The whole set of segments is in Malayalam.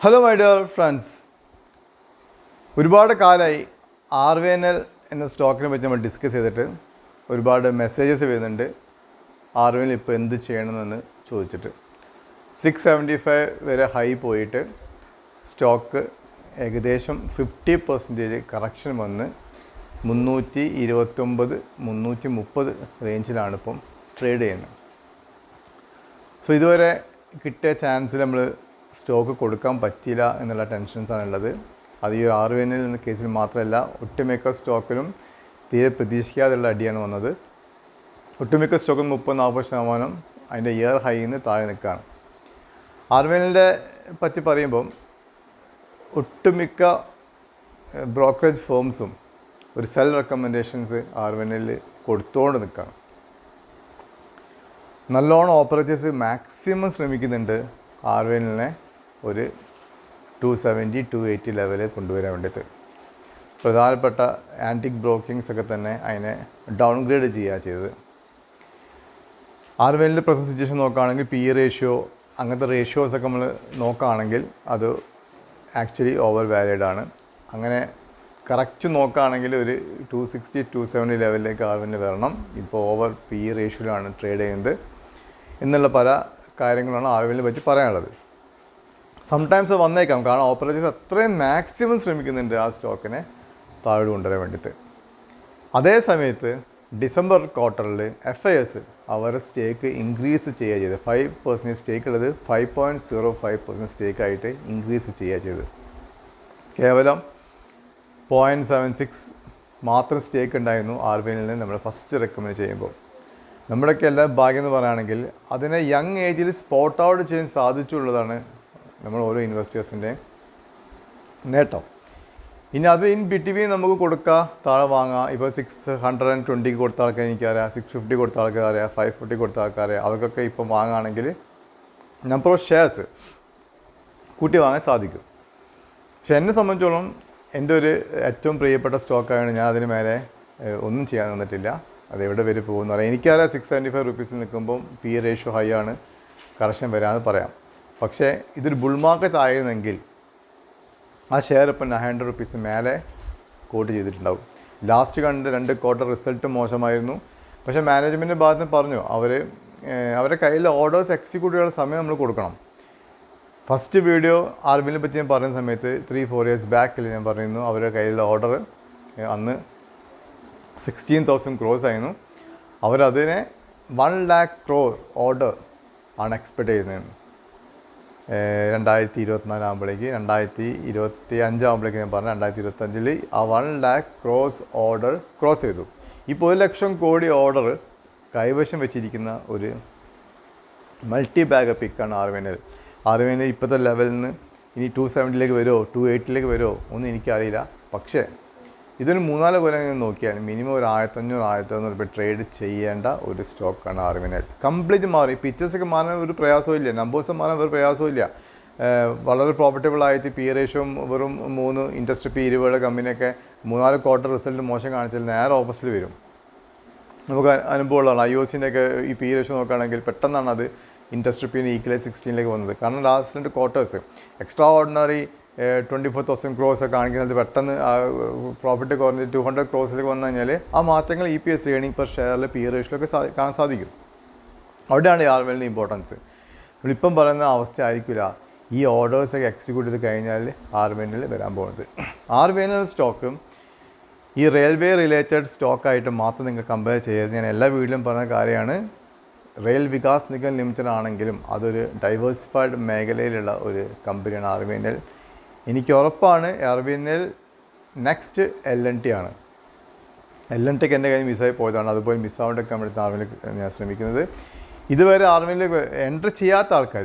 ഹലോ മൈ ഡിയർ ഫ്രണ്ട്സ്, ഒരുപാട് കാലമായി RVNL എന്ന സ്റ്റോക്കിനെ പറ്റി നമ്മൾ ഡിസ്കസ് ചെയ്തിട്ട് ഒരുപാട് മെസ്സേജസ് വരുന്നുണ്ട്. RVNL ഇപ്പോൾ എന്ത് ചെയ്യണമെന്ന് ചോദിച്ചിട്ട് 675 വരെ ഹൈ പോയിട്ട് സ്റ്റോക്ക് ഏകദേശം 50% കറക്ഷൻ വന്ന് 329 330 റേഞ്ചിലാണ് ഇപ്പം ട്രേഡ് ചെയ്യുന്നത്. സോ ഇതുവരെ കിട്ടിയ ചാൻസിൽ നമ്മൾ സ്റ്റോക്ക് കൊടുക്കാൻ പറ്റിയില്ല എന്നുള്ള ടെൻഷൻസാണുള്ളത്. അത് ഈ RVNL എന്ന കേസിൽ മാത്രമല്ല, ഒട്ടുമിക്ക സ്റ്റോക്കിലും തീരെ പ്രതീക്ഷിക്കാതെയുള്ള അടിയാണ് വന്നത്. ഒട്ടുമിക്ക സ്റ്റോക്കും 30-40% അതിൻ്റെ ഇയർ ഹൈയിൽ നിന്ന് താഴെ നിൽക്കുകയാണ്. RVNL പറ്റി പറയുമ്പം ഒട്ടുമിക്ക ബ്രോക്കറേജ് ഫേംസും ഒരു സെൽ റെക്കമെൻഡേഷൻസ് RVNL കൊടുത്തുകൊണ്ട് നിൽക്കുകയാണ്. നല്ലോണം ഓപ്പറേറ്റേഴ്സ് മാക്സിമം ശ്രമിക്കുന്നുണ്ട് RVNL ഒരു 270-280 ലെവലിൽ കൊണ്ടുവരാൻ വേണ്ടിയിട്ട്. പ്രധാനപ്പെട്ട ആൻറ്റിക് ബ്രോക്കിങ്സ് ഒക്കെ തന്നെ അതിനെ ഡൗൺഗ്രേഡ് ചെയ്യുക ചെയ്തത്. RVNL പ്രസൻറ്റ് സിറ്റുവേഷൻ നോക്കുകയാണെങ്കിൽ PE റേഷ്യോ അങ്ങനത്തെ റേഷ്യോസൊക്കെ നമ്മൾ നോക്കുകയാണെങ്കിൽ അത് ആക്ച്വലി ഓവർ വാല്യൂഡ് ആണ്. അങ്ങനെ കറക്റ്റ് നോക്കുകയാണെങ്കിൽ ഒരു 260-270 ലെവലിലേക്ക് RVNL വരണം. ഇപ്പോൾ ഓവർ PE റേഷ്യോയിലാണ് ട്രേഡ് ചെയ്യുന്നത് എന്നുള്ള പല കാര്യങ്ങളാണ് RVNL പറ്റി പറയാനുള്ളത്. സംടൈംസ് വന്നേക്കാം, കാരണം ഓപ്പറേറ്റേഴ്സ് അത്രയും മാക്സിമം ശ്രമിക്കുന്നുണ്ട് ആ സ്റ്റോക്കിനെ താഴെ കൊണ്ടുവരാൻ വേണ്ടിയിട്ട്. അതേ സമയത്ത് ഡിസംബർ ക്വാർട്ടറിൽ FIS അവരുടെ സ്റ്റേക്ക് ഇൻക്രീസ് ചെയ്യുക ചെയ്ത് 5% സ്റ്റേക്ക് ഉള്ളത് 5.05% സ്റ്റേക്കായിട്ട് ഇൻക്രീസ് ചെയ്യുക ചെയ്ത്. കേവലം 0.76 മാത്രം സ്റ്റേക്ക് ഉണ്ടായിരുന്നു RVNL നമ്മൾ ഫസ്റ്റ് റെക്കമെൻഡ് ചെയ്യുമ്പോൾ. നമ്മുടെയൊക്കെ എല്ലാം ഭാഗ്യം എന്ന് പറയുകയാണെങ്കിൽ അതിനെ യങ് ഏജിൽ സ്പോട്ട് ഔട്ട് ചെയ്യാൻ സാധിച്ചുള്ളതാണ് നമ്മൾ ഓരോ ഇൻവെസ്റ്റേഴ്സിൻ്റെ നേട്ടം. ഇനി അത് ഇൻ ബിറ്റ്വീൻ നമുക്ക് കൊടുക്കുക, താഴെ വാങ്ങാം. ഇപ്പോൾ 620 കൊടുത്ത ആൾക്കാർ എനിക്കറിയാം, 650 കൊടുത്ത ആൾക്കാരറിയാം, 550 കൊടുത്ത ആൾക്കാരറിയാം. അവർക്കൊക്കെ ഇപ്പം വാങ്ങുകയാണെങ്കിൽ നമ്പർ ഓഫ് ഷെയർസ് കൂട്ടി വാങ്ങാൻ സാധിക്കും. പക്ഷെ എന്നെ സംബന്ധിച്ചോളം എൻ്റെ ഒരു ഏറ്റവും പ്രിയപ്പെട്ട സ്റ്റോക്കായാണ്. ഞാൻ അതിന് മേലെ ഒന്നും ചെയ്യാൻ നിന്നിട്ടില്ല. അതെവിടെ വരെ പോകുമെന്ന് പറയാം. എനിക്കറിയാം 675 റുപ്പീസിൽ നിൽക്കുമ്പം PE റേഷ്യോ ഹൈ ആണ്, കറക്ഷൻ വരാമെന്ന് പറയാം. പക്ഷേ ഇതൊരു ബുൾ മാർക്കറ്റ് ആയിരുന്നെങ്കിൽ ആ ഷെയർ ഇപ്പം 900 റുപ്പീസ് മേലെ കോട്ട് ചെയ്തിട്ടുണ്ടാവും. ലാസ്റ്റ് കണ്ട് 2 ക്വാർട്ടർ റിസൾട്ട് മോശമായിരുന്നു. പക്ഷേ മാനേജ്മെൻറ്റിൻ്റെ ഭാഗത്ത് നിന്ന് പറഞ്ഞു അവരുടെ കയ്യിൽ ഓർഡേഴ്സ് എക്സിക്യൂട്ട് ചെയ്യാനുള്ള സമയം നമ്മൾ കൊടുക്കണം. ഫസ്റ്റ് വീഡിയോ RVNL പറ്റി ഞാൻ പറയുന്ന സമയത്ത് 3-4 ഇയേഴ്സ് ബാക്കിൽ ഞാൻ പറയുന്നു അവരുടെ കയ്യിലുള്ള ഓർഡർ അന്ന് 16,000 crores ആയിരുന്നു. അവരതിനെ 1 lakh crore ഓർഡർ ആണ് എക്സ്പെക്റ്റ് ചെയ്യുന്നത്. 2024 ആകുമ്പോഴേക്ക് 2025 ആകുമ്പോഴേക്ക് ഞാൻ പറഞ്ഞു 2025 ആ 1 lakh crores ഓർഡർ ക്രോസ് ചെയ്തു. ഇപ്പോൾ 1 ലക്ഷം കോടി ഓർഡർ കൈവശം വെച്ചിരിക്കുന്ന ഒരു മൾട്ടി ബാഗ് പിക്കാണ് RVNL ഇപ്പോഴത്തെ ലെവലിൽ നിന്ന് ഇനി 270 വരുമോ 280 വരുമോ ഒന്നും എനിക്കറിയില്ല. പക്ഷേ ഇതൊരു 3-4 കൊല്ലം നോക്കിയാൽ മിനിമം ഒരു 1500-1600 രൂപ ട്രേഡ് ചെയ്യേണ്ട ഒരു സ്റ്റോക്കാണ് RVNL. കംപ്ലീറ്റ് മാറി. പിക്ചേഴ്സൊക്കെ മാറാൻ ഒരു പ്രയാസവും നമ്പേഴ്സ് മാറാൻ ഒരു പ്രയാസവും ഇല്ല. വളരെ പ്രോഫിറ്റബിൾ ആയിട്ട് PE റേഷ്യോ വെറും 3, ഇൻഡസ്ട്രി P20 കമ്പനിയൊക്കെ 3-4 ക്വാർട്ടർ റിസൾട്ട് മോശം കാണിച്ചാൽ നേരെ ഓപ്പോസിറ്റ് വരും. നമുക്ക് അനുഭവമുള്ളതാണ്. IOCൻ്റെയൊക്കെ ഈ PE റേഷ്യോ നോക്കുകയാണെങ്കിൽ പെട്ടെന്നാണ് അത് ഇൻഡസ്ട്രി P ഈക്വലൈസ് 16 വന്നത്. കാരണം last 2 quarters extra ordinary 24,000 crores ഒക്കെ കാണിക്കുന്നത് പെട്ടെന്ന് പ്രോഫിറ്റ് കുറഞ്ഞ് 200 crores വന്നു കഴിഞ്ഞാൽ ആ മാറ്റങ്ങൾ EPS ഏർണിംഗ് പെർ ഷെയറിൽ PE റേഷ്യോയിലൊക്കെ കാണാൻ സാധിക്കും. അവിടെയാണ് RVNL ഇമ്പോർട്ടൻസ്. നമ്മളിപ്പം പറയുന്ന അവസ്ഥ ആയിരിക്കില്ല ഈ ഓർഡേഴ്സൊക്കെ എക്സിക്യൂട്ട് ചെയ്ത് കഴിഞ്ഞാൽ RVNL വരാൻ പോകുന്നത്. RVNL സ്റ്റോക്ക് ഈ റെയിൽവേ റിലേറ്റഡ് സ്റ്റോക്കായിട്ട് മാത്രം നിങ്ങൾ കമ്പയർ ചെയ്ത് ഞാൻ എല്ലാ വീഡിയോയിലും പറഞ്ഞ കാര്യമാണ്. റെയിൽ വികാസ് നിഗം ലിമിറ്റഡ് ആണെങ്കിലും അതൊരു ഡൈവേഴ്സിഫൈഡ് മേഖലയിലുള്ള ഒരു കമ്പനിയാണ് RVNL. എനിക്ക് ഉറപ്പാണ് RVNL നെക്സ്റ്റ് LNT ആണ്. LNTക്ക് എൻ്റെ കയ്യിൽ മിസ്സായി പോയതാണ്. അതുപോലെ മിസ്സാവേണ്ടൊക്കെ വേണ്ടി RVNL ഞാൻ ശ്രമിക്കുന്നത്. ഇതുവരെ RVNL എൻട്രി ചെയ്യാത്ത ആൾക്കാർ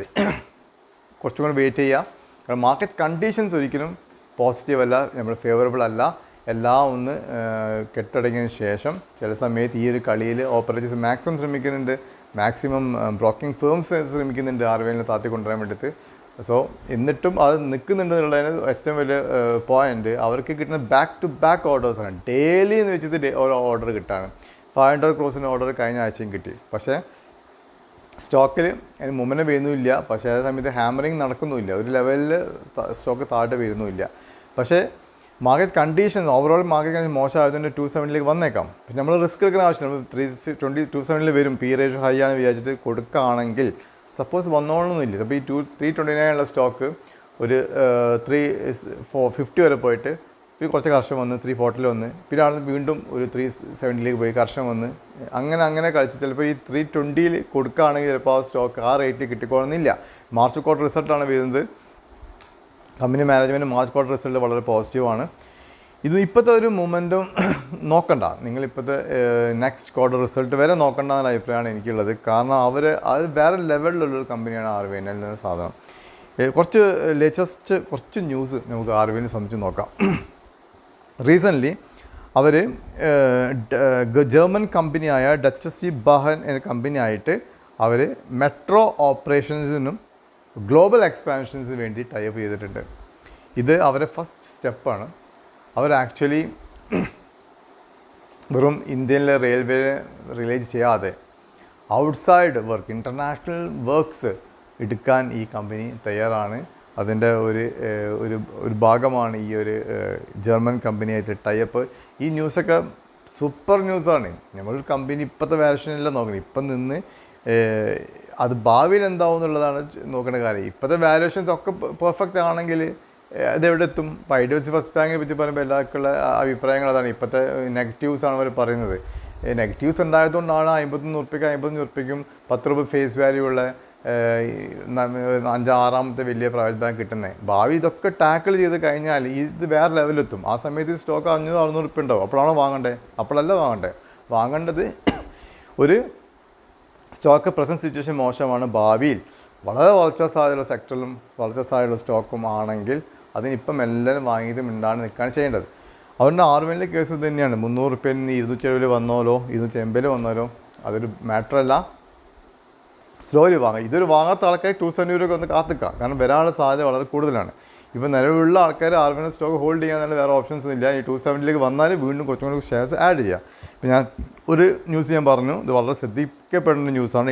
കുറച്ചും കൂടി വെയിറ്റ് ചെയ്യുക. കാരണം മാർക്കറ്റ് കണ്ടീഷൻസ് ഒരിക്കലും പോസിറ്റീവ് അല്ല, നമ്മൾ ഫേവറബിൾ അല്ല. എല്ലാം ഒന്ന് കെട്ടടങ്ങിയതിന് ശേഷം ചില സമയത്ത് ഈ ഒരു കളിയിൽ ഓപ്പറേറ്റേഴ്സ് മാക്സിമം ശ്രമിക്കുന്നുണ്ട്, മാക്സിമം ബ്രോക്കിംഗ് ഫേംസ് ശ്രമിക്കുന്നുണ്ട് RVNL താത്തി കൊണ്ടുവരാൻ വേണ്ടിയിട്ട്. സോ എന്നിട്ടും അത് നിൽക്കുന്നുണ്ട് എന്നുള്ളതിന് ഏറ്റവും വലിയ പോയിൻ്റ് അവർക്ക് കിട്ടുന്ന ബാക്ക് ടു ബാക്ക് ഓർഡേഴ്സാണ്. ഡെയിലി എന്ന് വെച്ചിട്ട് ഒരു ഓർഡർ കിട്ടാണ്. 500 crores ഓർഡർ കഴിഞ്ഞ ആഴ്ചയും കിട്ടി. പക്ഷേ സ്റ്റോക്കിൽ അതിന് മുമ്പനെ വീഴുന്നുമില്ല, പക്ഷേ അതേ സമയത്ത് ഹാമറിങ് നടക്കുന്നുമില്ല, ഒരു ലെവലിൽ സ്റ്റോക്ക് താഴെ വീഴുന്നുമില്ല. പക്ഷേ market conditions overall market condition മോശമായതുകൊണ്ട് 270 വന്നേക്കാം. പക്ഷേ നമ്മൾ റിസ്ക് എടുക്കുന്ന ആവശ്യമില്ല. 270 വരും, പി റേഷ്യോ ഹൈ ആണ് വിചാരിച്ചിട്ട് കൊടുക്കുകയാണെങ്കിൽ സപ്പോസ് വന്നോളൊന്നുമില്ല. അപ്പോൾ ഈ 329 ഉള്ള സ്റ്റോക്ക് ഒരു 350 വരെ പോയിട്ട് പിന്നെ കുറച്ച് കർഷകം വന്ന് 340 വന്ന് പിന്നെ അവിടെ നിന്ന് വീണ്ടും ഒരു 370 പോയി കർഷകം വന്ന് അങ്ങനെ കളിച്ച് ചിലപ്പോൾ ഈ 320 കൊടുക്കുകയാണെങ്കിൽ ചിലപ്പോൾ ആ സ്റ്റോക്ക് ആ റേറ്റ് കിട്ടിക്കോളുന്നില്ല. മാർച്ച് ക്വാർട്ടർ റിസൾട്ടാണ് വരുന്നത്. Company management March quarter result വളരെ പോസിറ്റീവാണ്. ഇത് ഇപ്പോഴത്തെ ഒരു മൊമെൻറ്റും നോക്കണ്ട, നിങ്ങളിപ്പോഴത്തെ നെക്സ്റ്റ് ക്വാർട്ടർ റിസൾട്ട് വരെ നോക്കണ്ട എന്നുള്ള അഭിപ്രായമാണ് എനിക്കുള്ളത്. കാരണം അത് വേറെ ലെവലിലുള്ളൊരു കമ്പനിയാണ് RVNL എന്ന സാധനം. കുറച്ച് ന്യൂസ് നമുക്ക് RVNL സംബന്ധിച്ച് നോക്കാം. റീസെൻ്റ്ലി അവർ ജർമ്മൻ കമ്പനിയായ ഡച്ചസി ബഹൻ എന്ന കമ്പനിയായിട്ട് അവർ മെട്രോ ഓപ്പറേഷൻസിനും ഗ്ലോബൽ എക്സ്പാൻഷൻസിന് വേണ്ടി ടൈപ്പ് ചെയ്തിട്ടുണ്ട്. ഇത് അവരെ ഫസ്റ്റ് സ്റ്റെപ്പാണ്. അവർ ആക്ച്വലി വെറും ഇന്ത്യയിലെ റെയിൽവേ റിലേറ്റ് ചെയ്യാതെ ഔട്ട്സൈഡ് വർക്ക്, ഇൻ്റർനാഷണൽ വർക്ക്സ് എടുക്കാൻ ഈ കമ്പനി തയ്യാറാണ്. അതിൻ്റെ ഒരു ഭാഗമാണ് ഈ ഒരു ജർമ്മൻ കമ്പനിയായിട്ട് ടൈപ്പ്. ഈ ന്യൂസൊക്കെ സൂപ്പർ ന്യൂസാണ്. നമ്മളൊരു കമ്പനി ഇപ്പോഴത്തെ വാല്യൂഷനില്ല നോക്കണം, ഇപ്പം നിന്ന് അത് ഭാവിയിൽ എന്താവും എന്നുള്ളതാണ് നോക്കേണ്ട കാര്യം. ഇപ്പോഴത്തെ വാല്യൂഷൻസ് ഒക്കെ പെർഫെക്റ്റ് ആണെങ്കിൽ അതെവിടെ എത്തും? ഇപ്പോൾ IDFC ഫസ്റ്റ് ബാങ്കിനെ പറ്റി പറയുമ്പോൾ എല്ലാവർക്കുള്ള അഭിപ്രായങ്ങൾ അതാണ്. ഇപ്പോഴത്തെ നെഗറ്റീവ്സാണ് അവർ പറയുന്നത്. നെഗറ്റീവ്സ് ഉണ്ടായതുകൊണ്ടാണ് 51 ഉറുപ്പിക്കും 10 രൂപ ഫേസ് വാല്യൂ ഉള്ള 5-6ാമത്തെ വലിയ പ്രൈവറ്റ് ബാങ്ക് കിട്ടുന്നത്. ഭാവി ഇതൊക്കെ ടാക്കിൾ ചെയ്ത് കഴിഞ്ഞാൽ ഇത് വേറെ ലെവലെത്തും. ആ സമയത്ത് സ്റ്റോക്ക് 500-600 ഉറുപ്പിക ഉണ്ടാവും. അപ്പോഴാണോ വാങ്ങണ്ടേ? അപ്പോഴല്ല വാങ്ങേണ്ടത് ഒരു സ്റ്റോക്ക് പ്രസൻറ്റ് സിറ്റുവേഷൻ മോശമാണ്, ഭാവിയിൽ വളരെ വളർച്ചാ സാധ്യതയുള്ള സെക്ടറിലും വളർച്ചാ സാധ്യതയുള്ള സ്റ്റോക്കും ആണെങ്കിൽ അതിനിപ്പം എല്ലാവരും വാങ്ങിയത് മിണ്ടാണ് നിൽക്കുകയാണ് ചെയ്യേണ്ടത്. അവരുടെ RVNL കേസ് ഇത് തന്നെയാണ്. 300 ഉറുപ്പികയിൽ നിന്ന് 270 വന്നാലോ 280 വന്നാലോ അതൊരു മാറ്ററല്ല. സ്ലോലി വാങ്ങാം. ഇതൊരു വാങ്ങാത്ത ആൾക്കാർ 270 രൂപ ഒന്ന് കാത്തിക്കുക, കാരണം വരാനുള്ള സാധ്യത വളരെ കൂടുതലാണ്. ഇപ്പോൾ നിലവിലുള്ള ആൾക്കാർ RVNL സ്റ്റോക്ക് ഹോൾഡ് ചെയ്യാൻ വേറെ ഓപ്ഷൻസ് ഒന്നും ഇല്ല. ഈ 270 വന്നാൽ വീണ്ടും കുറച്ചും കൂടി ഷെയർസ് ആഡ് ചെയ്യുക. ഇപ്പോൾ ഞാൻ ഒരു ന്യൂസ് ഞാൻ പറഞ്ഞു, ഇത് വളരെ ശ്രദ്ധിക്കപ്പെടുന്ന ന്യൂസാണ്.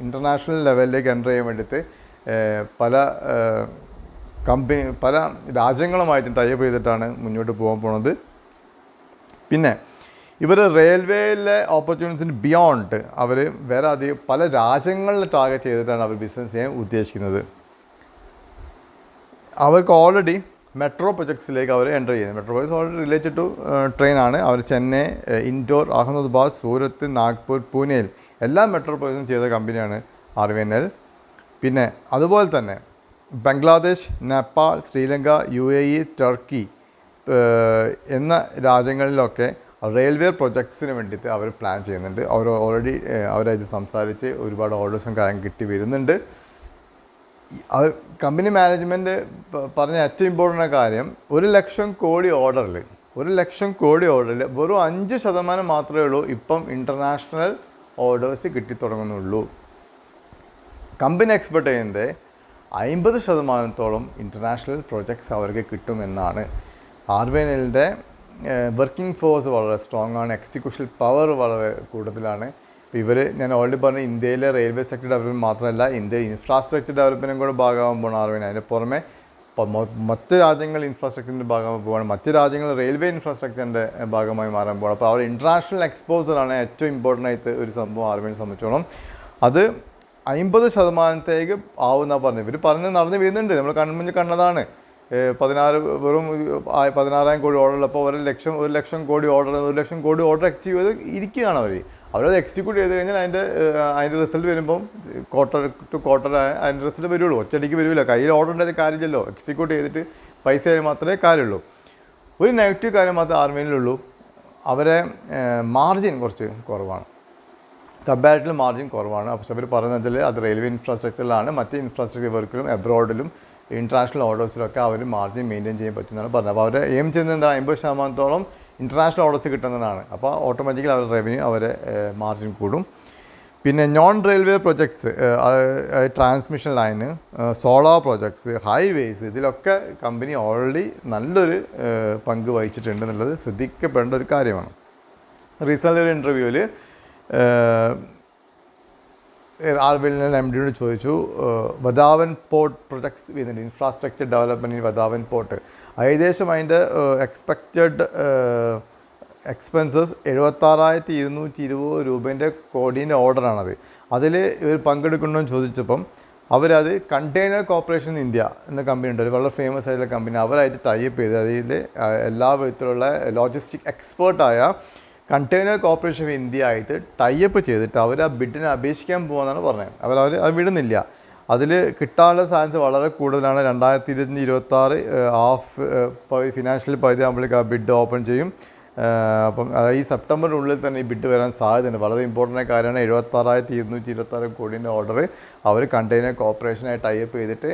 ഇൻ്റർനാഷണൽ ലെവലിലേക്ക് എൻ്റർ ചെയ്യാൻ വേണ്ടിയിട്ട് പല രാജ്യങ്ങളുമായിട്ട് ടൈപ്പ് ചെയ്തിട്ടാണ് മുന്നോട്ട് പോകാൻ പോണത്. പിന്നെ ഇവർ റെയിൽവേയിലെ ഓപ്പർച്യൂണിറ്റീസിന് ബിയോണ്ട് അവർ വേറെ അധികം പല രാജ്യങ്ങളിൽ ടാർഗറ്റ് ചെയ്തിട്ടാണ് അവർ ബിസിനസ് ചെയ്യാൻ ഉദ്ദേശിക്കുന്നത്. അവർക്ക് ഓൾറെഡി മെട്രോ പ്രൊജക്ട്സിലേക്ക് അവർ എൻ്റർ ചെയ്യുന്നത്. Metro projects already related to ട്രെയിനാണ്. അവർ ചെന്നൈ, ഇൻഡോർ, അഹമ്മദാബാദ്, സൂറത്ത്, നാഗ്പൂർ, പൂനെയിൽ എല്ലാ മെട്രോ പ്രൊജക്ട്സും ചെയ്ത കമ്പനിയാണ് RVNL. പിന്നെ അതുപോലെ തന്നെ ബംഗ്ലാദേശ്, നേപ്പാൾ, ശ്രീലങ്ക, UAE, ടർക്കി എന്ന രാജ്യങ്ങളിലൊക്കെ റെയിൽവേ പ്രൊജക്ട്സിന് വേണ്ടിയിട്ട് അവർ പ്ലാൻ ചെയ്യുന്നുണ്ട്. അവർ ഓൾറെഡി അവരായിട്ട് സംസാരിച്ച് ഒരുപാട് ഓർഡേഴ്സും കാര്യം കിട്ടി വരുന്നുണ്ട്. അവർ കമ്പനി മാനേജ്മെൻറ്റ് പറഞ്ഞ ഏറ്റവും ഇമ്പോർട്ടൻ്റ് കാര്യം 1 ലക്ഷം കോടി ഓർഡറിൽ വെറും 5% മാത്രമേ ഉള്ളൂ ഇപ്പം ഇൻ്റർനാഷണൽ ഓർഡേഴ്സ് കിട്ടിത്തുടങ്ങുന്നുള്ളൂ. കമ്പനി എക്സ്പെക്ട് ചെയ്യുന്നത് 50% ഇൻ്റർനാഷണൽ പ്രൊജക്ട്സ് അവർക്ക് കിട്ടുമെന്നാണ്. RVNLൻ്റെ വർക്കിംഗ് ഫോഴ്സ് വളരെ സ്ട്രോങ് ആണ്, എക്സിക്യൂഷൻ പവർ വളരെ കൂടുതലാണ്. ഇപ്പോൾ ഞാൻ ഓൾറെഡി പറഞ്ഞ ഇന്ത്യയിലെ റെയിൽവേ സെക്ടർ ഡെവലപ്മെൻറ്റ് മാത്രമല്ല, ഇന്ത്യയിൽ ഇൻഫ്രാസ്ട്രക്ചർ ഡെവലപ്മെൻറ്റും കൂടെ ഭാഗമാകുമ്പോഴാണ് RVNL. അതിന് പുറമെ മറ്റ് രാജ്യങ്ങൾ ഇൻഫ്രാസ്ട്രക്ചറിൻ്റെ ഭാഗമായി പോവുകയാണ്, മറ്റ് രാജ്യങ്ങൾ റെയിൽവേ ഇൻഫ്രാസ്ട്രക്ചറിൻ്റെ ഭാഗമായി മാറാൻ പോകണം. അപ്പോൾ അവർ ഇൻ്റർനാഷണൽ എക്സ്പോസറാണ് ഏറ്റവും ഇമ്പോർട്ടൻ്റ് ആയിട്ട് ഒരു സംഭവം RVNL സംബന്ധിച്ചോളം. അത് 50% ആവുമെന്നാണ് പറഞ്ഞത്. ഇവർ നടന്ന് വരുന്നുണ്ട്, നമ്മൾ കൺമുന്നിൽ കണ്ടതാണ്. 16,000 കോടി ഓർഡറുള്ളപ്പോൾ 1 ലക്ഷം കോടി ഓർഡർ അച്ചീവ് ചെയ്ത് ഇരിക്കുകയാണ് അവരത് എക്സിക്യൂട്ട് ചെയ്ത് കഴിഞ്ഞാൽ അതിൻ്റെ റിസൾട്ട് വരുമ്പം ക്വാർട്ടർ ടു ക്വാർട്ടർ അതിൻ്റെ റിസൾട്ട് വരുള്ളൂ. ഒറ്റയടിക്ക് വരില്ല. കയ്യിൽ ഓർഡർ ഉണ്ടായത് കാര്യമില്ലല്ലോ, എക്സിക്യൂട്ട് ചെയ്തിട്ട് പൈസ മാത്രമേ കാര്യമുള്ളൂ. ഒരു നെഗറ്റീവ് കാര്യം മാത്രമേ RVNL അവരെ മാർജിൻ കുറച്ച് കുറവാണ്, കമ്പാരിറ്റീവ് മാർജിൻ കുറവാണ്. പക്ഷേ അവർ പറയുന്നത് അത് റെയിൽവേ ഇൻഫ്രാസ്ട്രക്ചറിലാണ്, മറ്റ് ഇൻഫ്രാസ്ട്രക്ചർ വർക്കിലും എബ്രോഡിലും ഇൻ്റർനാഷണൽ ഓർഡേഴ്സിലൊക്കെ അവർ മാർജിൻ മെയിൻറ്റെയിൻ ചെയ്യാൻ പറ്റുന്നതാണ് പറഞ്ഞത്. അപ്പോൾ അവർ എയിം ചെയ്യുന്നത് എന്താ 50% ഇൻ്റർനാഷണൽ ഓർഡേഴ്സ് കിട്ടുന്നതാണ്. അപ്പോൾ ഓട്ടോമാറ്റിക്കലി അവരുടെ റവന്യൂ അവരെ മാർജിൻ കൂടും. പിന്നെ non railway projects, transmission line, solar projects, highways, ഇതിലൊക്കെ കമ്പനി ഓൾറെഡി നല്ലൊരു പങ്ക് വഹിച്ചിട്ടുണ്ട് എന്നുള്ളത് ശ്രദ്ധിക്കപ്പെടേണ്ട ഒരു കാര്യമാണ്. റീസെൻ്റ് ഒരു ഇൻ്റർവ്യൂവിൽ ആർബിഎല്ലിൻ്റെ എം ഡിയോട് ചോദിച്ചു, വധാവൻ പോർട്ട് പ്രൊജക്ട്സ് ചെയ്യുന്നുണ്ട്, infrastructure development in Vadhavan port. ഏകദേശം അതിൻ്റെ എക്സ്പെക്റ്റഡ് എക്സ്പെൻസസ് 76,220 കോടീൻ്റെ ഓർഡറാണത്. അതിൽ ഇവർ പങ്കെടുക്കണമെന്ന് ചോദിച്ചപ്പം അവരത് കണ്ടെയ്നർ കോർപ്പറേഷൻ ഇന്ത്യ എന്ന കമ്പനി ഉണ്ട്, ഒരു വളരെ ഫേമസ് ആയിട്ടുള്ള കമ്പനി. അവരായിട്ട് ടൈപ്പ് ചെയ്ത് അതിൽ എല്ലാ വിധത്തിലുള്ള ലോജിസ്റ്റിക് എക്സ്പേർട്ടായ കണ്ടെയ്നർ കോർപ്പറേഷൻ ഓഫ് ഇന്ത്യ ആയിട്ട് ടൈപ്പ് ചെയ്തിട്ട് അവർ ആ ബിഡിനെ അപേക്ഷിക്കാൻ പോകുമെന്നാണ് പറഞ്ഞത്. അത് വിടുന്നില്ല. അതിൽ കിട്ടാനുള്ള ചാൻസ് വളരെ കൂടുതലാണ്. 2026 ഫിനാൻഷ്യൽ പകുതി ആകുമ്പോഴേക്ക് ആ ബിഡ് ഓപ്പൺ ചെയ്യും. അപ്പം ഈ സെപ്റ്റംബറിനുള്ളിൽ തന്നെ ഈ ബിഡ് വരാൻ സാധ്യതയുണ്ട്. വളരെ ഇമ്പോർട്ടൻ്റ് കാര്യമാണ്. 76,226 കോടീൻ്റെ ഓർഡർ അവർ കണ്ടെയ്നർ കോർപ്പറേഷനായി ടൈപ്പ് ചെയ്തിട്ട്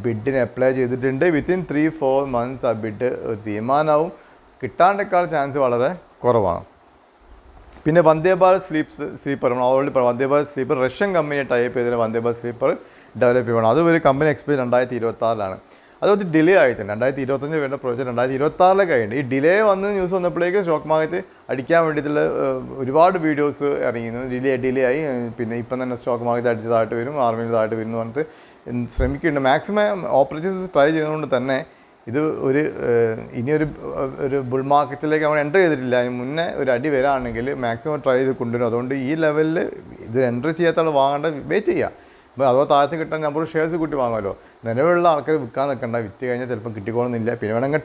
ബിഡിന് അപ്ലൈ ചെയ്തിട്ടുണ്ട്. വിത്തിൻ 3-4 months ആ ബിഡ് ഒരു തീരുമാനമാവും. കിട്ടാണ്ടേക്കാൾ ചാൻസ് വളരെ കുറവാണ്. പിന്നെ Vande Bharat sleeper already Vande Bharat sleeper Russian കമ്പനിയെ ടൈപ്പ് ചെയ്തിട്ട് വന്ദേ ഭാരത് സ്ലീപ്പർ ഡെവലപ്പ് ചെയ്യണം. അത് ഒരു കമ്പനി എക്സ്പെക്ട് 2026 അത് കുറച്ച് ഡിലേ ആയിട്ടുണ്ട്. 2025 വേണ്ട പ്രോജക്റ്റ് 2026 കഴിഞ്ഞു. ഈ ഡിലേ വന്ന് ന്യൂസ് വന്നപ്പോഴേക്ക് സ്റ്റോക്ക് മാർക്കറ്റ് അടിക്കാൻ വേണ്ടിയിട്ടുള്ള ഒരുപാട് വീഡിയോസ് ഇറങ്ങിയിരുന്നു. ഡിലേ ആയി. പിന്നെ ഇപ്പം തന്നെ സ്റ്റോക്ക് മാർക്കറ്റ് അടിച്ചതായിട്ട് വരും, ആർമിയിൽ താഴ്ത്ത് വരും എന്ന് പറഞ്ഞിട്ട് ശ്രമിക്കുന്നുണ്ട്. മാക്സിമം ഓപ്പർച്യൂണിറ്റീസ് ട്രൈ ചെയ്യുന്നതുകൊണ്ട് തന്നെ ഇത് ഇനിയൊരു ബുൾ മാർക്കറ്റിലേക്ക് നമ്മൾ എൻ്റർ ചെയ്തിട്ടില്ല. അതിന് മുന്നേ ഒരു അടി വരാണെങ്കിൽ മാക്സിമം ട്രൈ ചെയ്ത് കൊണ്ടുവരും. അതുകൊണ്ട് ഈ ലെവലിൽ ഇത് എൻ്റർ ചെയ്യാത്ത ആൾ വാങ്ങേണ്ട, വെയിറ്റ് ചെയ്യുക. അപ്പോൾ അഥവാ താഴത്ത് കിട്ടാൻ നമ്പർ ഷെയർസ് കൂട്ടി വാങ്ങുമല്ലോ. നിലവിലുള്ള ആൾക്കാർ വിൽക്കാൻ നിൽക്കണ്ട. വിറ്റ് കഴിഞ്ഞാൽ ചിലപ്പോൾ കിട്ടിക്കോളുന്നില്ല. പിന്നെ വേണമെങ്കിൽ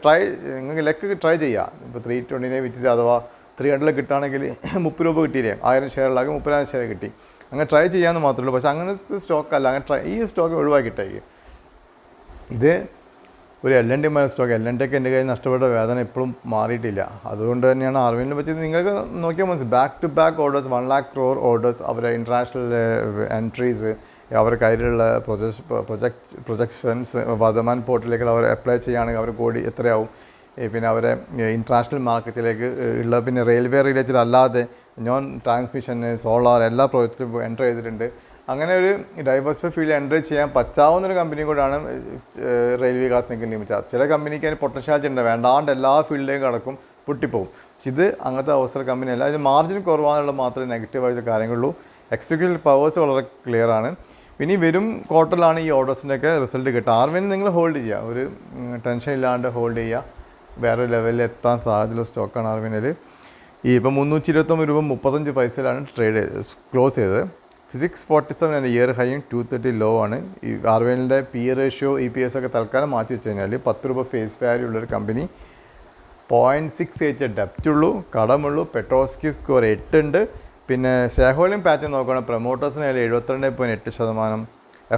നിങ്ങൾക്ക് ലെക്ക് ട്രൈ ചെയ്യുക. ഇപ്പോൾ 320 വിറ്റ് അഥവാ 300 കിട്ടുകയാണെങ്കിൽ 30 രൂപ കിട്ടിയില്ലേ, 1000 ഷെയറിലാക്കി 30,000 ഷെയർ കിട്ടി. അങ്ങനെ ട്രൈ ചെയ്യാമെന്ന് മാത്രമേ ഉള്ളൂ. പക്ഷേ അങ്ങനത്തെ സ്റ്റോക്കല്ല. അങ്ങനെ ഈ സ്റ്റോക്ക് ഒഴിവാക്കിയിട്ടേക്ക്. ഇത് ഒരു LNT സ്റ്റോക്ക്. LNT ഒക്കെ എൻ്റെ കയ്യിൽ നഷ്ടപ്പെട്ട വേദന ഇപ്പോഴും മാറിയിട്ടില്ല. അതുകൊണ്ട് തന്നെയാണ് ആർവിനെ പറ്റി നിങ്ങൾക്ക് നോക്കിയാൽ മനസ്സിലായി. Back to back orders, 1 lakh crore orders, അവരുടെ ഇൻ്റർനാഷണൽ എൻട്രീസ്, അവരുടെ കയ്യിലുള്ള പ്രൊജക്ഷൻസ് വധമാൻ പോർട്ടിലേക്ക് അവർ അപ്ലൈ ചെയ്യുകയാണെങ്കിൽ അവർ കോടി എത്രയാവും. പിന്നെ അവരെ ഇൻ്റർനാഷണൽ മാർക്കറ്റിലേക്ക് ഉള്ള പിന്നെ റെയിൽവേ റിലേറ്റഡ് അല്ലാതെ നോൺ ട്രാൻസ്മിഷൻ, സോളാർ എല്ലാ പ്രോജക്റ്റിലും എൻ്റർ ചെയ്തിട്ടുണ്ട്. അങ്ങനെ ഒരു ഡൈവേഴ്സിഫൈ ഫീൽഡ് എൻ്റർ ചെയ്യാൻ പറ്റാവുന്നൊരു കമ്പനി കൂടാണ് റെയിൽവേ വികാസ് നിഗം ലിമിറ്റഡ്. ചില കമ്പനിക്ക് അതിന് പൊട്ടൻഷ്യാലിറ്റി ഉണ്ട്, വേണ്ടാണ്ട് എല്ലാ ഫീൽഡിലേക്കും കടക്കും, പൊട്ടിപ്പോവും. പക്ഷെ ഇത് അങ്ങനത്തെ അവസര കമ്പനിയല്ല. അതിന് മാർജിൻ കുറവാനുള്ള മാത്രമേ നെഗറ്റീവായിട്ട് കാര്യങ്ങളുള്ളൂ. എക്സിക്യൂട്ടീവ് പവേഴ്സ് വളരെ ക്ലിയർ ആണ്. ഇനി വരും ക്വാർട്ടറിലാണ് ഈ ഓർഡേഴ്സിൻ്റെയൊക്കെ റിസൾട്ട് കിട്ടുക. ആർവിനെ നിങ്ങൾ ഹോൾഡ് ചെയ്യുക, ഒരു ടെൻഷൻ ഇല്ലാണ്ട് ഹോൾഡ് ചെയ്യുക. വേറെ ലെവലിൽ എത്താൻ സാധ്യതയുള്ള സ്റ്റോക്കാണ് ആർവിനിൽ. ഈ ഇപ്പം 329 രൂപ 35 പൈസയിലാണ് ക്ലോസ് ചെയ്തത്. 647 ഇയർ ഹൈയും 230 ലോ ആണ്. ഈ ആർവിനിൻ്റെ PE റേഷ്യോ EPS ഒക്കെ തൽക്കാലം മാറ്റി വെച്ച് കഴിഞ്ഞാൽ 10 രൂപ ഫേസ് വാല്യൂ ഉള്ളൊരു കമ്പനി, 0.68 ഡെപ്റ്റ് ഉള്ളൂ, കടമുള്ളൂ. പെട്രോസ്കി സ്കോർ 8 ഉണ്ട്. പിന്നെ ഷെയർ ഹോൾഡിംഗ് പാറ്റേൺ നോക്കുകയാണെങ്കിൽ പ്രൊമോട്ടേഴ്സിന് അതിൽ 72.8%,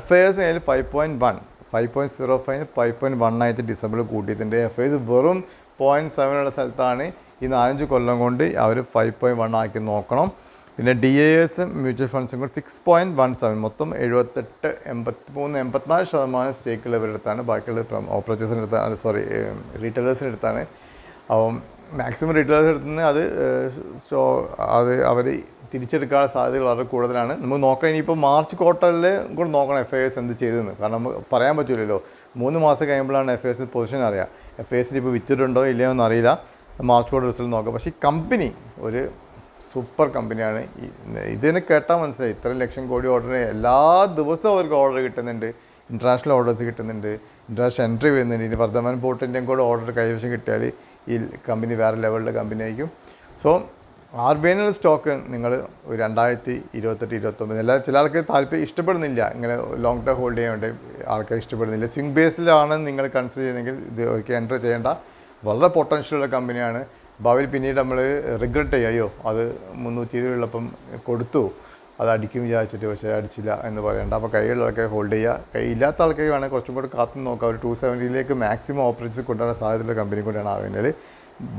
FIS അതിൽ 5.1, 5.05 5.1 ആയിട്ട് ഡിസംബറിൽ കൂട്ടിയിട്ടുണ്ട്. FIS വെറും 0.7 ഉള്ള സ്ഥലത്താണ് ഈ 4-5 കൊല്ലം കൊണ്ട് അവർ 5.1 ആക്കി നോക്കണം. പിന്നെ DAS മ്യൂച്വൽ ഫണ്ട്സും കൂടി 6.17, മൊത്തം 78, 83, 84% സ്റ്റേക്കുകൾ ഇവരെടുത്താണ്. ബാക്കിയുള്ള ഓപ്പറേറ്റേഴ്സിൻ്റെ അടുത്താണ്, റീറ്റെയിലേഴ്സിൻ്റെ അടുത്താണ്. അപ്പം മാക്സിമം റീറ്റെയിലേഴ്സ് എടുത്തുനിന്ന് അത് അവർ തിരിച്ചെടുക്കാനുള്ള സാധ്യതകൾ വളരെ കൂടുതലാണ്. നമുക്ക് നോക്കാം. ഇനിയിപ്പോൾ മാർച്ച് ക്വാർട്ടറിൽ കൂടെ നോക്കണം FIS എന്ത് ചെയ്തെന്ന്. കാരണം നമുക്ക് പറയാൻ പറ്റില്ലല്ലോ. 3 മാസം കഴിയുമ്പോഴാണ് FIS പൊസിഷൻ അറിയാം. FIS ഇപ്പോൾ വിറ്റിട്ടുണ്ടോ ഇല്ലയോ എന്ന് അറിയില്ല. മാർച്ച് ക്വാർട്ടർ റിസൾട്ട് നോക്കാം. പക്ഷേ ഈ കമ്പനി ഒരു സൂപ്പർ കമ്പനിയാണ്. ഇതിനെ കേട്ടാൽ മനസ്സിലായി. ഇത്രയും ലക്ഷം കോടി ഓർഡർ എല്ലാ ദിവസവും അവർക്ക് ഓർഡർ കിട്ടുന്നുണ്ട്. ഇൻ്റർനാഷണൽ ഓർഡേഴ്സ് കിട്ടുന്നുണ്ട്, ഇൻ്റർനാഷണൽ എൻട്രി വരുന്നുണ്ട്. ഇനി വർദ്ധമാൻ പോർട്ടിൻ്റെയും കൂടെ ഓർഡർ കൈവശം കിട്ടിയാൽ ഈ കമ്പനി വേറെ ലെവലിലെ കമ്പനി ആയിരിക്കും. സോ ആർബിഐനുള്ള സ്റ്റോക്ക് നിങ്ങൾ 2028-29 ചില ആൾക്ക് താല്പര്യം ഇഷ്ടപ്പെടുന്നില്ല. ഇങ്ങനെ ലോങ് ടേം ഹോൾഡ് ചെയ്യാൻ വേണ്ടി ആൾക്കാർ ഇഷ്ടപ്പെടുന്നില്ല. സ്വിംഗ് ബേസിലാണ് നിങ്ങൾ കൺസിഡർ ചെയ്യുന്നതെങ്കിൽ ഇത് ഒരിക്കലും എൻ്റർ ചെയ്യേണ്ട. വളരെ പൊട്ടൻഷ്യലുള്ള കമ്പനിയാണ്. ഭാവിയിൽ പിന്നീട് നമ്മൾ റിഗ്രറ്റ് ചെയ്യുക, അയ്യോ അത് 320 ഉള്ളപ്പം കൊടുത്തു, അത് അടിക്കും വിചാരിച്ചിട്ട് പക്ഷേ അടിച്ചില്ല എന്ന് പറയേണ്ട. അപ്പോൾ കൈയുള്ള ആൾക്കാർ ഹോൾഡ് ചെയ്യുക. കൈയില്ലാത്ത ആൾക്കാർ വേണമെങ്കിൽ കുറച്ചും കൂടി കാത്തു നോക്കുക. ഒരു 270 മാക്സിമം ഓപ്പറേറ്റ്സ് കൊണ്ടുവരാൻ സാധ്യതയുള്ള കമ്പനി കൂടിയാണ് ആർവിനിൽ.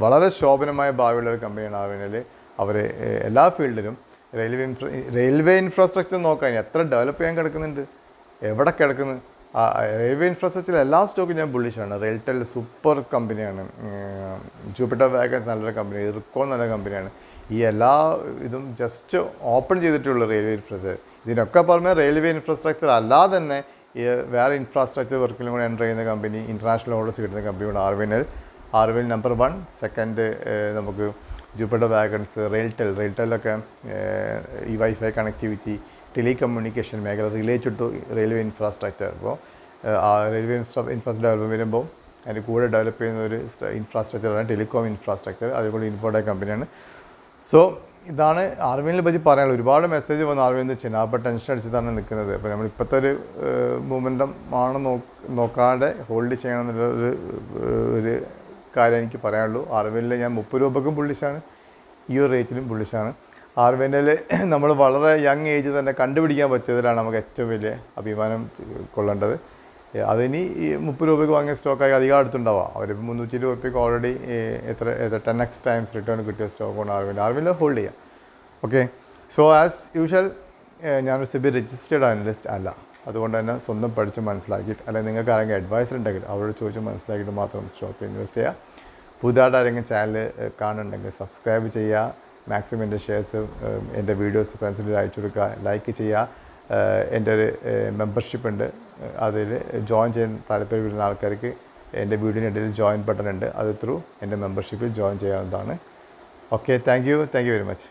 വളരെ ശോഭനമായ ഭാവിയുള്ള ഒരു കമ്പനിയാണ് ആർവിനിൽ. അവർ എല്ലാ ഫീൽഡിലും റെയിൽവേ ഇൻഫ്രാസ്ട്രക്ചർ നോക്കാൻ എത്ര ഡെവലപ്പ് ചെയ്യാൻ കിടക്കുന്നുണ്ട്, എവിടെ കിടക്കുന്നു. റെയിൽവേ ഇൻഫ്രാസ്ട്രക്ചർ എല്ലാ സ്റ്റോക്കും ഞാൻ ബുള്ളിഷാണ്. റെയിൽടെൽ സൂപ്പർ കമ്പനിയാണ്. ജൂപ്പിറ്റർ വാഗൺസ് നല്ലൊരു കമ്പനി, റിക്കോൺ നല്ല കമ്പനിയാണ്. ഈ എല്ലാ ഇതും ജസ്റ്റ് ഓപ്പൺ ചെയ്തിട്ടുള്ള റെയിൽവേ ഇൻഫ്രാസ്ട്രക്ചർ. ഇതിനൊക്കെ പുറമെ റെയിൽവേ ഇൻഫ്രാസ്ട്രക്ചർ അല്ലാതെ തന്നെ വേറെ ഇൻഫ്രാസ്ട്രക്ചർ വർക്കിലും കൂടെ എൻ്റർ ചെയ്യുന്ന കമ്പനി, ഇൻ്റർനാഷണൽ ഓർഡേഴ്സ് കിട്ടുന്ന കമ്പനിയാണ് ആർവിനിൽ നമ്പർ 1. സെക്കൻഡ് നമുക്ക് ജൂപ്പിറ്റർ വാഗൺസ്, റെയിൽടെല്ലൊക്കെ ഈ വൈഫൈ കണക്ടിവിറ്റി, ടെലികമ്മ്യൂണിക്കേഷൻ മേഖല റിലേറ്റഡ് ടു റെയിൽവേ ഇൻഫ്രാസ്ട്രക്ചർ. ഇപ്പോൾ ആ റെയിൽവേ ഇൻഫ്രാസ്ട്രക്ചർ ഡെവലപ്പ് ചെയ്യുമ്പോൾ അതിൻ്റെ കൂടെ ഡെവലപ്പ് ചെയ്യുന്ന ഒരു ഇൻഫ്രാസ്ട്രക്ചറാണ് ടെലികോം ഇൻഫ്രാസ്ട്രക്ചർ. അതുകൊണ്ട് ഇൻഫോടെക് കമ്പനിയാണ്. സോ ഇതാണ് ആർമിനെ പറ്റി പറയാനുള്ളത്. ഒരുപാട് മെസ്സേജ് വന്ന് ആർമിയിൽ നിന്ന് ചെയ്യുന്നത്. അപ്പോൾ ടെൻഷൻ അടിച്ചതാണ് നിൽക്കുന്നത്. അപ്പോൾ നമ്മൾ ഇപ്പോഴത്തെ ഒരു മൂമെൻറ്റം ആണ് നോക്കാതെ ഹോൾഡ് ചെയ്യണം എന്നുള്ള ഒരു കാര്യം എനിക്ക് പറയാനുള്ളൂ. ആർമിയിൽ ഞാൻ 30 രൂപക്കും ബുള്ളിഷാണ്, ഈ ഒരു റേറ്റിലും ബുള്ളിഷാണ്. ആർമിയിൽ നമ്മൾ വളരെ യങ് ഏജ് തന്നെ കണ്ടുപിടിക്കാൻ പറ്റിയതിലാണ് നമുക്ക് ഏറ്റവും വലിയ അഭിമാനം കൊള്ളേണ്ടത്. അതിനി ഈ 30 രൂപയ്ക്ക് വാങ്ങിയ സ്റ്റോക്കായി അധികം അടുത്തുണ്ടാവാം. അവരിപ്പോൾ 320 രൂപയ്ക്ക് ഓൾറെഡി എത്ര 10x ടൈംസ് റിട്ടേൺ കിട്ടിയ സ്റ്റോക്കാണ് ആർമിയിൽ ഹോൾഡ് ചെയ്യുക. ഓക്കെ, സോ ആസ് യൂഷ്വൽ ഞാനൊരു സെബി രജിസ്റ്റേർഡ് അനലിസ്റ്റ് അല്ല. അതുകൊണ്ട് തന്നെ സ്വന്തം പഠിച്ച് മനസ്സിലാക്കിയിട്ട്, അല്ലെങ്കിൽ നിങ്ങൾക്ക് ആരെങ്കിലും അഡ്വൈസർ ഉണ്ടെങ്കിൽ അവരോട് ചോദിച്ച് മനസ്സിലാക്കിയിട്ട് മാത്രം സ്റ്റോക്കിൽ ഇൻവെസ്റ്റ് ചെയ്യുക. പുതുതായിട്ട് ആരെങ്കിലും ചാനൽ കാണുന്നുണ്ടെങ്കിൽ സബ്സ്ക്രൈബ് ചെയ്യുക. മാക്സിമം എൻ്റെ ഷെയർസ്, എൻ്റെ വീഡിയോസ് ഫ്രണ്ട്സിന് അയച്ചു കൊടുക്കുക, ലൈക്ക് ചെയ്യുക. എൻ്റെ ഒരു മെമ്പർഷിപ്പ് ഉണ്ട്, അതിൽ ജോയിൻ ചെയ്യാൻ താല്പര്യപ്പെടുന്ന ആൾക്കാർക്ക് എൻ്റെ വീഡിയോൻ്റെ ഇടയിൽ ജോയിൻ ബട്ടൺ ഉണ്ട്. അത് ത്രൂ എൻ്റെ മെമ്പർഷിപ്പിൽ ജോയിൻ ചെയ്യാവുന്നതാണ്. Okay, thank you very much.